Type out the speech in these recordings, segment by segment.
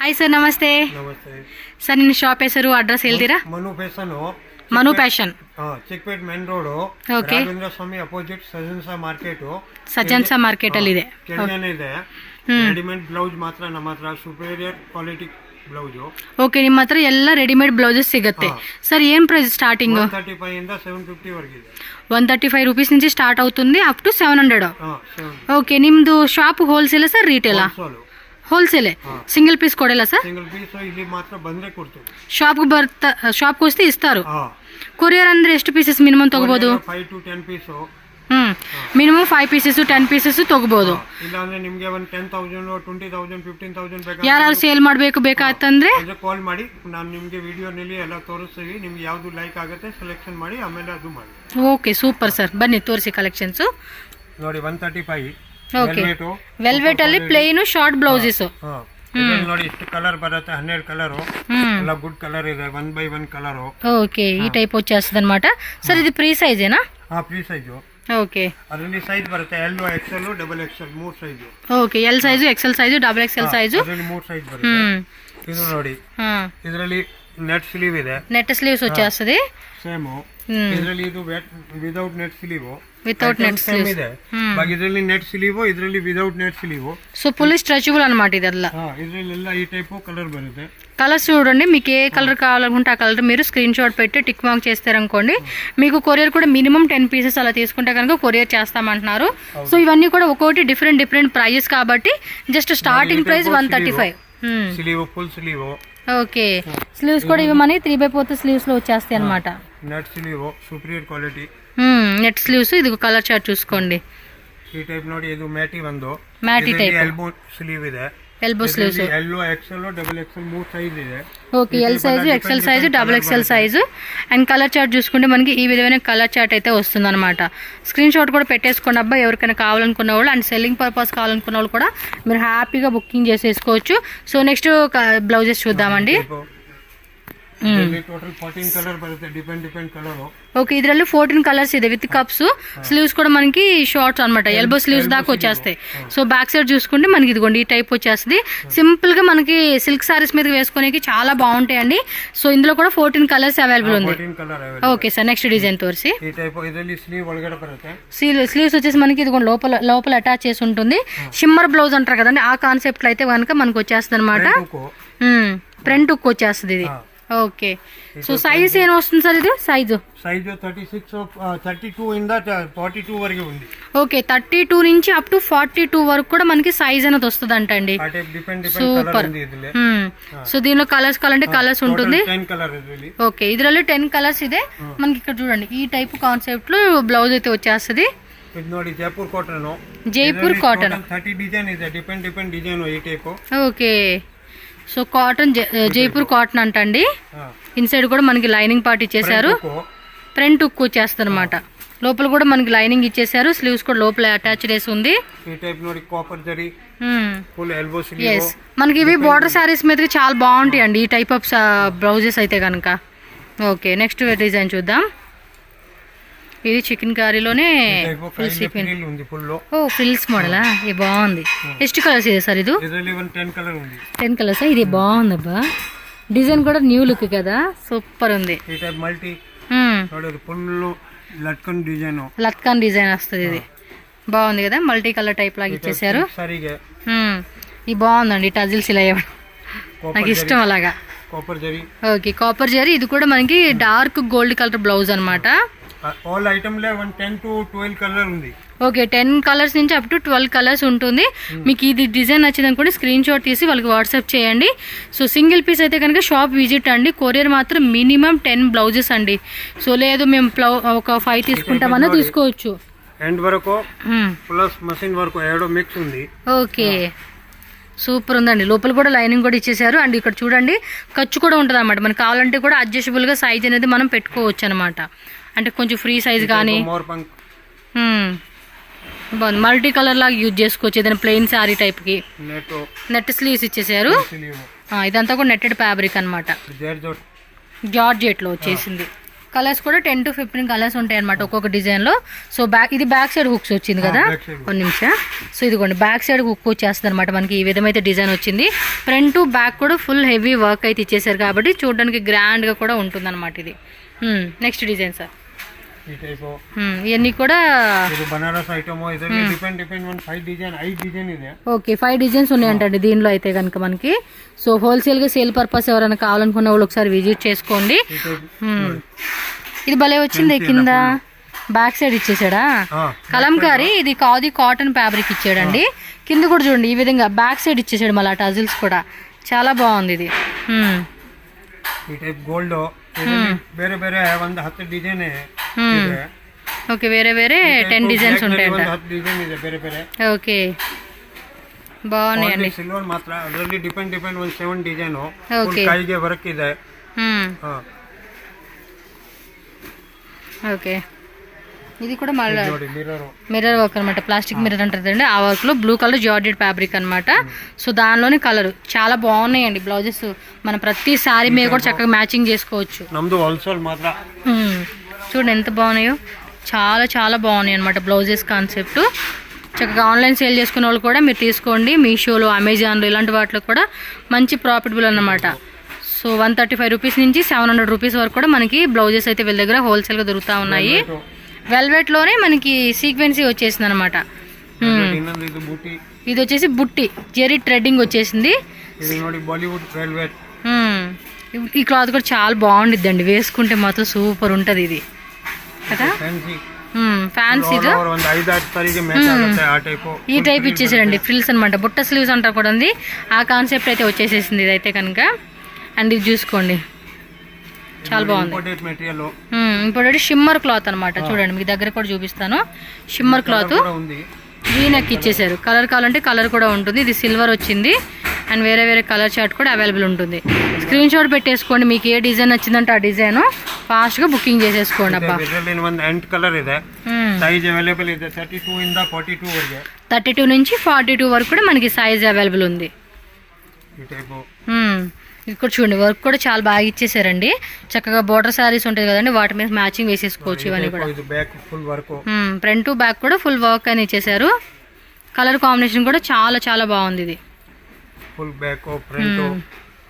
Hi sir, ನಮಸ್ತೆ. ನಮಸ್ತೆ sir, ನಿನ್ನ ಶಾಪ್ ಹೆಸರು ಅಡ್ರೆಸ್ ಹೇಳ್ತೀರಾ? Manu fashion, Chickpet main road, okay. Raghavendra Swamy opposite ಸಜನ್ಸಾ ಮಾರ್ಕೆಟ್. ಸಜನ್ಸಾ ಮಾರ್ಕೆಟ್ ಅಲ್ಲಿ ಇದೆ. ಕೆಳಗೇನೆ ಇದೆ. ರೆಡಿಮೇಡ್ ಬ್ಲೌಸ್ ಮಾತ್ರ ನಮ್ಮ ಹತ್ರ ಸುಪೀರಿಯರ್ ಕ್ವಾಲಿಟಿ ಬ್ಲೌಸ್. ಓಕೆ, ನಿಮ್ಮ ಹತ್ರ ಎಲ್ಲ ರೆಡಿಮೇಡ್ ಬ್ಲೌಸಸ್ ಸಿಗುತ್ತೆ. ಸರ್, ಏನ್ ಪ್ರೈಸ್ ಸ್ಟಾರ್ಟಿಂಗ್? 135 ಇಂದ 750 ವರೆಗೆ ಇದೆ. 135 రూపీస్ నుంచి స్టార్ట్ అవుతుంది అప్ టు 700. ಓಕೆ, ನಿಮ್ದು ಶಾಪ್ ಹೋಲ್ಸೇಲ್ ಸರ್ ರಿಟೇಲಾ? ಹೋಲ್ಸೇಲ್. సింగిల్ పీస్ కొడేలా సార్? సింగిల్ పీస్ ಇಲ್ಲಿ ಮಾತ್ರ ಬಂದ್ರೆ ಕೊಡ್ತೀವಿ. ಶಾಪ್ಗೆ ವಸ್ತು ಇಸ್ತಾರು. ಕೊರಿಯರ್ ಅಂದ್ರೆ ಎಷ್ಟು ಪೀಸಸ್ ಮಿನಿಮಮ್ ತಗೋಬಹುದು? 5 to 10 piece. Minimum 5 pieces 10 pieces ತಗೋಬಹುದು. ಇಲ್ಲ ಅಂದ್ರೆ ನಿಮಗೆ ಒಂದು 10,000 20,000 15,000 ಬೇಕಾದ್ರೆ ಯಾರು ಸೇಲ್ ಮಾಡಬೇಕು ಬೇಕಾತಂದ್ರೆ ಕಾಲ್ ಮಾಡಿ. ನಾನು ನಿಮಗೆ ವಿಡಿಯೋನಲ್ಲಿ ಎಲ್ಲ ತೋರಿಸ್ತೀವಿ. ನಿಮ್ಗೆ ಯಾವುದು ಲೈಕ್ ಆಗುತ್ತೆ ಸೆಲೆಕ್ಷನ್ ಮಾಡಿ ಆಮೇಲೆ ಅದು ಮಾಡಿ. Okay, super sir. ಬನ್ನಿ ತೋರಿಸಿ ಕಲೆಕ್ಷನ್ಸ್. ನೋಡಿ 135. ಓಕೆ, ವೆಲ್ವೆಟ್ ಅಲ್ಲಿ ಪ್ಲೇನ್ ಶಾರ್ಟ್ ಬ್ಲೌಸಸ್. ನೋಡಿ ಇಷ್ಟು ಕಲರ್ ಬರುತ್ತೆ, 12 ಕಲರ್. ಎಲ್ಲ ಗುಡ್ ಕಲರ್ ಇದೆ, 1 by 1 ಕಲರ್. ఓకే, ఈ టైప్ వచ్చేస్తుంది అనమాట. సార్, ఇది ప్రీ సైజేనా? Free size. ఓకే, ಅದರಲ್ಲಿ ಸೈಜ್ ಬರುತ್ತೆ L, XL, double XL 3 size. Okay, L size, XL size, double XL size. ಅದರಲ್ಲಿ 3 ಸೈಜ್ ಬರುತ್ತೆ. ಇದು ನೋಡಿ, ಇದರಲ್ಲಿ ನೆಟ್ ಸ್ಲೀವ್ ಇದೆ. నెట్ స్లీవ్స్ వచ్చేస్తుంది. ಸೇಮ್. ಇದರಲ್ಲಿ ಇದು without net sleeve. Without net sleeves ಇದೆ. ಇದರಲ್ಲಿ ನೆಟ್ ಸ್ಲೀವ್, ಇದರಲ್ಲಿ without net sleeve. So fully stretchable అన్నమాట ఇది. అలా ಇದರಲ್ಲೆಲ್ಲ ఈ ಟೈಪ್ కలర్ బರುತ್ತೆ. కలర్స్ చూడండి, మీకు ఏ కలర్ కావాలనుకుంటే ఆ కలర్ మీరు స్క్రీన్ షాట్ పెట్టి టిక్ మార్క్ చేస్తారనుకోండి, మీకు కొరియర్ కూడా మినిమం 10 పీసెస్ అలా తీసుకుంటే కనుక కొరియర్ చేస్తామంటున్నారు. సో ఇవన్నీ కూడా ఒక్కొక్కటి డిఫరెంట్ ప్రైజెస్ కాబట్టి just starting price 135. Sleeve, full sleeve. Okay, sleeves కూడా ఇవి మనకి 3/4 స్లీవ్స్ లో వచ్చేస్తాయి అనమాట. Net sleeve superior quality. Net sleeves. ఇది కలర్ చార్ట్ చూసుకోండి. ಈ ಟೈಪ್ ನೋಡಿ, ಇದು ಮ್ಯಾಟಿ ಒಂದು. ಮ್ಯಾಟಿ ಟೈಪ್. ಎಲ್ಬೋ ಸ್ಲೀವ್ ಇದೆ. Elbow sleeves. L, XL, double XL 3 size ಇದೆ. Okay, L size, XL size, double XL size. And colour chart చూసుకుంటే మనకి ఈ విధమైన కలర్ చార్ట్ అయితే వస్తుంది అనమాట. స్క్రీన్ షాట్ కూడా పెట్టేసుకోండి అబ్బా, ఎవరికైనా కావాలనుకున్న వాళ్ళు అండ్ సెల్లింగ్ పర్పస్ కావాలనుకున్న వాళ్ళు కూడా మీరు హ్యాపీగా బుకింగ్ చేసేసుకోవచ్చు. సో నెక్స్ట్ బ్లౌజెస్ చూద్దామండి. ಟೋಟಲ್ 14 ಕಲರ್ ಬರುತ್ತೆ, ಡಿಪೆಂಡ್ ಕಲರ್. ఓకే, ಇದರಲ್ಲಿ 14 కలర్స్ ಇದೆ విత్ కప్స్. స్లీవ్స్ కూడా మనకి షార్ట్స్ అనమాట, ఎల్బో స్లీవ్స్ దాకా వచ్చేస్తాయి. సో బ్యాక్ సైడ్ చూసుకుంటే మనకి ఇదిగోండి ఈ టైప్ వచ్చేస్తుంది. సింపుల్ గా మనకి సిల్క్ సారీస్ మీద వేసుకోనికి చాలా బాగుంటాయండి. సో ఇందులో కూడా 14 కలర్స్ అవైలబుల్ ఉంది. ఓకే సార్, నెక్స్ట్ డిజైన్ తోరిసి. స్లీవ్స్ వచ్చేసి మనకి ఇదిగోండి లోపల అటాచ్ చేసి ఉంటుంది. షిమ్మర్ బ్లౌజ్ అంటారు కదండి, ఆ కాన్సెప్ట్ అయితే కనుక మనకి వచ్చేస్తుంది అనమాట. ఫ్రంట్ హుక్ వచ్చేస్తుంది ఇది. ఓకే, సో సైజ్ ఏం వస్తుంది సార్? ఇది సైజు 32 ఇంద 42 వరకు ఉంది. ఓకే, 32 నుంచి అప్ టు 42 వరకు కూడా మనకి సైజ్ అనేది వస్తుంది అంటండి. సూపర్. సో దీనిలో కలర్స్ కావాలంటే కలర్స్ ఉంటుంది. ఓకే, ఇదిలో 10 కలర్స్ ಇದೆ. మనకి ఇక్కడ చూడండి ఈ టైప్ కాన్సెప్ట్ లో బ్లౌజ్ అయితే వచ్చేస్తుంది. ನೋಡಿ Jaipur cotton. Jaipur cotton 30 design ಇದೆ, ಡಿಪೆಂಡ್ డిజైన్ ఈ type. Okay, so cotton Jaipur cotton అంటండి. ఇన్సైడ్ కూడా మనకి లైనింగ్ పార్ట్ ఇచ్చేసారు. ఫ్రంట్ హుక్ వచ్చేస్తుంది అనమాట. లోపల కూడా మనకి లైనింగ్ ఇచ్చేసారు. స్లీవ్స్ కూడా లోపల అటాచ్ చేసి ఉంది. మనకి ఇవి బార్డర్ శారీస్ మీదకి చాలా బాగుంటాయి అండి ఈ టైప్ ఆఫ్ బ్లౌజెస్ అయితే కనుక. ఓకే, నెక్స్ట్ డిజైన్ చూద్దాం. ఇది చికెన్ కర్రీలోనే ఫ్రిల్స్ మోడలా? ఇది బాగుంది. ಎಷ್ಟು కలర్స్ ಇದೆ సార్? ఇది 10 కలర్స్. ఇది బాగుంది అబ్బా, డిజైన్ కూడా న్యూ లుక్ కదా, సూపర్ ఉంది. లట్కన్ డిజైన్ వస్తుంది. ఇది బాగుంది కదా, మల్టీ కలర్ టైప్ లాగా ఇచ్చేసారు. ఇది బాగుందండి, టజిల్స్ ఇలా ఇవ్వడం నాకు ఇష్టం అలాగా. Okay, copper zari. ఇది కూడా మనకి డార్క్ గోల్డ్ కలర్ బ్లౌజ్ అనమాట. ఆల్ ఐటమ్ లో 10 to 12 కలర్ ఉంది. ఓకే, 10 కలర్స్ నుంచి అప్ టు 12 కలర్స్ ఉంటుంది. మీకు ఇది డిజైన్ నచ్చింది అనుకోండి, స్క్రీన్ షాట్ తీసి వాళ్ళకి వాట్సాప్ చేయండి. సో సింగిల్ పీస్ అయితే కనుక షాప్ విజిట్ అండి. కొరియర్ మాత్రం మినిమం 10 బ్లౌజెస్ అండి. సో లేదు మేము ఒక 5 తీసుకుంటామన్నా తీసుకోవచ్చు. ఎండ్ వరకు ప్లస్ మషిన్ వరకు ఏడో మిక్స్ ఉంది. ఓకే, సూపర్ ఉందండి. లోపల కూడా లైనింగ్ కూడా ఇచ్చేసారు. అండ్ ఇక్కడ చూడండి ఖర్చు కూడా ఉంటుంది అనమాట. మనకు కావాలంటే కూడా అడ్జస్టబుల్ గా సైజ్ అనేది మనం పెట్టుకోవచ్చు అనమాట. అంటే కొంచెం ఫ్రీ సైజ్ కానీ బాగుంది. మల్టీ కలర్ లాగా యూజ్ చేసుకోవచ్చు ఏదైనా ప్లెయిన్ శారీ టైప్ కి. నెట్ స్లీవ్స్ ఇచ్చేసారు. ఇదంతా కూడా నెట్టెడ్ ఫ్యాబ్రిక్ అనమాట, జార్జెట్ లో వచ్చేసింది. కలర్స్ కూడా 10 to 15 కలర్స్ ఉంటాయి అనమాట ఒక్కొక్క డిజైన్ లో. సో ఇది బ్యాక్ సైడ్ హుక్స్ వచ్చింది కదా, ఒక నిమిషం. సో ఇదిగోండి బ్యాక్ సైడ్ హుక్ వచ్చేస్తుంది అనమాట మనకి, ఈ విధమైతే డిజైన్ వచ్చింది. ఫ్రంట్ టు బ్యాక్ కూడా ఫుల్ హెవీ వర్క్ అయితే ఇచ్చేసారు కాబట్టి చూడడానికి గ్రాండ్ గా కూడా ఉంటుంది అనమాట ఇది. నెక్స్ట్ డిజైన్ సార్, ఇవన్నీ కూడా బనారస్ ఐటమ్. ఓకే 5 డిజైన్స్ ఉన్నాయంటండి దీనిలో అయితే కనుక మనకి. సో హోల్సేల్ గా సేల్ పర్పస్ ఎవరైనా కావాలనుకున్న వాళ్ళు ఒకసారి విజిట్ చేసుకోండి. ఇది భలే వచ్చింది, కింద బ్యాక్ సైడ్ ఇచ్చేసాడా కలంకారీ. ఇది ఖాదీ కాటన్ ఫ్యాబ్రిక్ ఇచ్చాడండి. కింద కూడా చూడండి ఈ విధంగా బ్యాక్ సైడ్ ఇచ్చేసాడు మళ్ళీ టజిల్స్ కూడా, చాలా బాగుంది ఇది. ಗೋಲ್ಡ್ ಬೇರೆ ಬೇರೆ ಒಂದು 10 ಡಿಸೈನ್ ఓకే వేరే వేరే 10 డిజైన్స్ ఉంటాయంట. 10 ಡಿಸೈನ್ ಇದೆ ಬೇರೆ ಬೇರೆ. ఓకే బాగున్నాయండి. ಸಿಲ್ವರ್ ಮಾತ್ರ ಅದರಲ್ಲಿ ಡಿಪೆಂಡ್ ಒಂದು 7 ಡಿಸೈನ್ ಕೈಗೆ ವರ್ಕ್ ಇದೆ. ఓకే ఇది కూడా మళ్ళీ మిర్రర్ వర్క్ అనమాట, ప్లాస్టిక్ మిర్రర్ అంటారండి. ఆ వర్క్ లో బ్లూ కలర్ జార్జెట్ ఫ్యాబ్రిక్ అనమాట. సో దానిలోని కలర్ చాలా బాగున్నాయండి. బ్లౌజెస్ మన ప్రతి సారీ మీద కూడా చక్కగా మ్యాచింగ్ చేసుకోవచ్చు. చూడండి ఎంత బాగున్నాయో, చాలా చాలా బాగున్నాయి అనమాట బ్లౌజెస్ కాన్సెప్ట్. చక్కగా ఆన్లైన్ సేల్ చేసుకునే వాళ్ళు కూడా మీరు తీసుకోండి. మీషోలో, అమెజాన్లో ఇలాంటి వాటిలో కూడా మంచి ప్రాఫిటబుల్ అన్నమాట. సో 135 రూపీస్ నుంచి 700 రూపీస్ వరకు కూడా మనకి బ్లౌజెస్ అయితే వీళ్ళ దగ్గర హోల్సేల్గా దొరుకుతూ ఉన్నాయి. వెల్వెట్ లోనే మనకి సీక్వెన్సీ వచ్చేసింది అనమాట. ఇది వచ్చేసి బుట్టి జెరీ థ్రెడ్డింగ్ వచ్చేసింది. ఈ క్లాత్ కూడా చాలా బాగుండిద్ది అండి, వేసుకుంటే మాత్రం సూపర్ ఉంటది ఇది కదా. ఫ్యాన్సీ ఈ టైప్ ఇచ్చేసాడండి, ఫ్రిల్స్ అనమాట, బుట్ట స్లీవ్స్ అంటారు కూడా ఉంది. ఆ కాన్సెప్ట్ అయితే వచ్చేసేసింది ఇదైతే కనుక. అండ్ ఇది చూసుకోండి చాలా బాగుంది. ఇంపోర్టెడ్ షిమ్మర్ క్లాత్ అనమాట. చూడండి మీకు దగ్గర కూడా చూపిస్తాను. షిమ్మర్ క్లాత్ వీనెక్ ఇచ్చేసారు. కలర్ కావాలంటే కలర్ కూడా ఉంటుంది. ఇది సిల్వర్ వచ్చింది అండ్ వేరే వేరే కలర్ చార్ట్ కూడా అవైలబుల్ ఉంటుంది. స్క్రీన్ షాట్ పెట్టేసుకోండి, మీకు ఏ డిజైన్ నచ్చిందంటే ఆ డిజైన్ ఫాస్ట్ గా బుకింగ్ చేసేసుకోండి. అబ్బా 32 నుంచి 42 వరకు కూడా మనకి సైజ్ అవైలబుల్ ఉంది. ఇక్కడ చూడండి వర్క్ కూడా చాలా బాగా ఇచ్చేసారండి. చక్కగా బోర్డర్ సారీస్ ఉంటాయి కదండి, వాటి మీద మ్యాచింగ్ వేసేసుకోవచ్చు. ఇవన్నీ కూడా ఫ్రంట్ టు బ్యాక్ కూడా ఫుల్ వర్క్ అని ఇచ్చేసారు. కలర్ కాంబినేషన్ కూడా చాలా చాలా బాగుంది. ఇది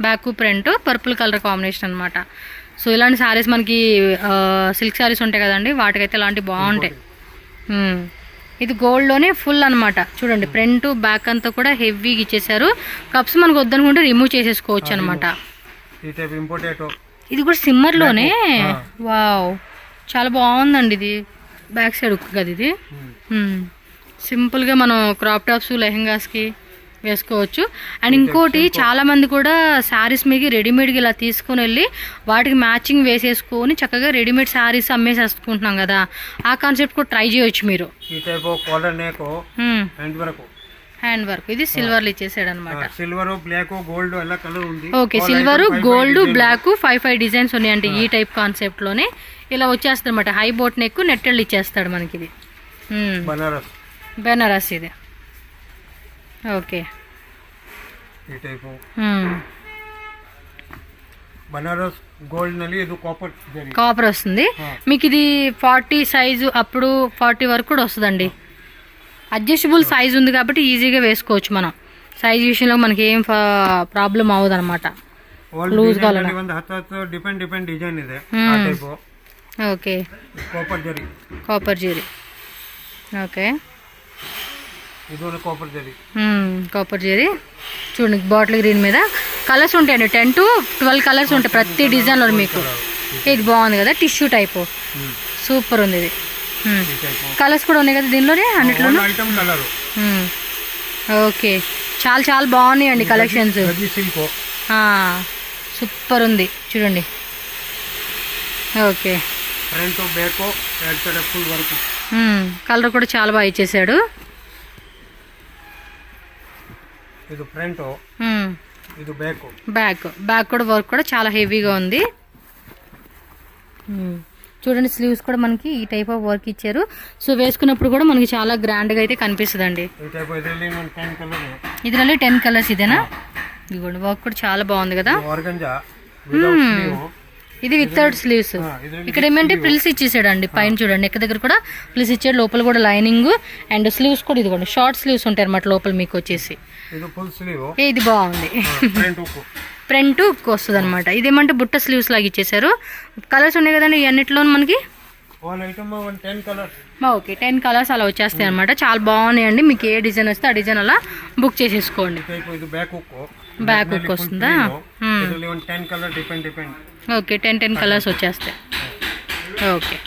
back front purple colour combination అనమాట. సో ఇలాంటి సారీస్ మనకి సిల్క్ సారీస్ ఉంటాయి కదండి, వాటికైతే ఇలాంటివి బాగుంటాయి. ఇది గోల్డ్ లోనే ఫుల్ అనమాట. చూడండి ఫ్రంట్ బ్యాక్ అంతా కూడా హెవీగా ఇచ్చేసారు. కప్స్ మనకు వద్దనుకుంటే రిమూవ్ చేసేసుకోవచ్చు అనమాట. ఇది కూడా సిమ్మర్ లోనే. వావ్ చాలా బాగుందండి. ఇది బ్యాక్ సైడ్ ఉక్కు కదా ఇది. సింపుల్ గా మనం క్రాప్ టాప్స్ లెహెంగాస్ కి వేసుకోవచ్చు. అండ్ ఇంకోటి చాలా మంది కూడా శారీస్ మీకు రెడీమేడ్గా ఇలా తీసుకుని వెళ్ళి వాటికి మ్యాచింగ్ వేసేసుకొని చక్కగా రెడీమేడ్ శారీస్ అమ్మేసేసుకుంటున్నాం కదా, ఆ కాన్సెప్ట్ కూడా ట్రై చేయొచ్చు మీరు. హ్యాండ్ వర్క్ ఇది సిల్వర్ ఇచ్చేసాడు అనమాట. సిల్వర్ బ్లాక్ గోల్డ్ అలా కలర్ ఉంది. Okay silver gold black 5 designs ఉన్నాయంటే ఈ టైప్ కాన్సెప్ట్ లోనే ఇలా వచ్చేస్తుంది అనమాట. హై బోట్ నెక్ నెట్టెళ్ళు ఇచ్చేస్తాడు మనకి. ఇది బెనారస్ ఇది. ఓకే బనారస్ గోల్డ్ ನಲ್ಲಿ ಇದು కాపర్ వస్తుంది మీకు. ఇది 40 సైజు అప్పుడు 40 వరకు కూడా వస్తుందండి. అడ్జస్టబుల్ సైజ్ ఉంది కాబట్టి ఈజీగా వేసుకోవచ్చు మనం. సైజ్ విషయంలో మనకి ఏం ప్రాబ్లం అవ్వదు అనమాట. లూజ్ కావాలన్నా డిపెండ్ డిజైన్ ಇದೆ. Okay copper zari. Okay copper zari చూడండి. బాటిల్ గ్రీన్ మీద కలర్స్ ఉంటాయండి, 10 to 12 కలర్స్ ఉంటాయి ప్రతి డిజైన్లో మీకు. ఇది బాగుంది కదా, టిష్యూ టైప్ సూపర్ ఉంది. ఇది కలర్స్ కూడా ఉన్నాయి కదా దీనిలోనే అన్నిట్లోనూ. ఓకే చాలా చాలా బాగున్నాయండి కలెక్షన్స్. సూపర్ ఉంది చూడండి. ఓకే కలర్ కూడా చాలా బాగా ఇచ్చేసాడు. ఇది ఫ్రంట్, ఇది బ్యాక్ కూడా వర్క్ కూడా చాలా హెవీగా ఉంది. చూడండి స్లీవ్స్ కూడా మనకి ఈ టైప్ ఆఫ్ వర్క్ ఇచ్చారు. సో వేసుకున్నప్పుడు కూడా మనకి చాలా గ్రాండ్ గా అయితే కనిపిస్తుంది అండి. ఇది 10 కలర్స్ ఇదేనా? ఇదిగోండి వర్క్ కూడా చాలా బాగుంది కదా. ఇది వితౌట్ స్లీవ్స్. ఇక్కడ ఏమంటే ప్రిల్స్ ఇచ్చేసాడండి పైన చూడండి, ఎక్క దగ్గర కూడా ప్రిల్స్ ఇచ్చాడు, లోపల కూడా లైనింగ్ అండ్ స్లీవ్స్ కూడా ఇదిగోండి షార్ట్ స్లీవ్స్ ఉంటాయి అనమాట లోపల మీకు వచ్చేసి. ఇది బాగుంది, ఫ్రంట్ ఉక్కు వస్తుంది అనమాట. ఇదేమంటే బుట్ట స్లీవ్స్ లాగా ఇచ్చేసారు. కలర్స్ ఉన్నాయి కదండి ఈ అన్నిట్లో మనకి. ఓకే 10 కలర్స్ అలా వచ్చేస్తాయి అనమాట. చాలా బాగున్నాయండి. మీకు ఏ డిజైన్ వస్తే ఆ డిజైన్ అలా బుక్ చేసేసుకోండి. బ్యాక్ హుక్ వస్తుందా? ఓకే 10 కలర్స్ వచ్చేస్తాయి. ఓకే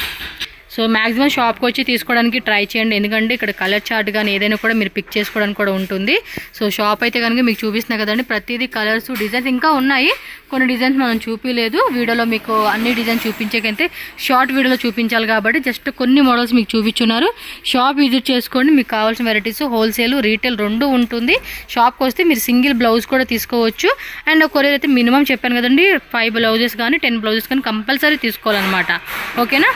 సో మ్యాక్సిమం షాప్కి వచ్చి తీసుకోవడానికి ట్రై చేయండి, ఎందుకంటే ఇక్కడ కలర్ చార్ట్ కానీ ఏదైనా కూడా మీరు పిక్ చేసుకోవడానికి కూడా ఉంటుంది. సో షాప్ అయితే కనుక మీకు చూపిస్తున్నా కదండి, ప్రతిదీ కలర్స్ డిజైన్స్ ఇంకా ఉన్నాయి. కొన్ని డిజైన్స్ మనం చూపించలేదు వీడియోలో, మీకు అన్ని డిజైన్స్ చూపించేకంటే షార్ట్ వీడియోలో చూపించాలి కాబట్టి జస్ట్ కొన్ని మోడల్స్ మీకు చూపించున్నారు. షాప్ విజిట్ చేసుకోండి, మీకు కావాల్సిన వెరైటీస్ హోల్సేల్ రీటైల్ రెండు ఉంటుంది. షాప్కి వస్తే మీరు సింగిల్ బ్లౌజ్ కూడా తీసుకోవచ్చు. అండ్ కొరియర్ అయితే మినిమం చెప్పాను కదండి 5 బ్లౌజెస్ కానీ 10 బ్లౌజెస్ కానీ కంపల్సరీ తీసుకోవాలన్నమాట. ఓకేనా?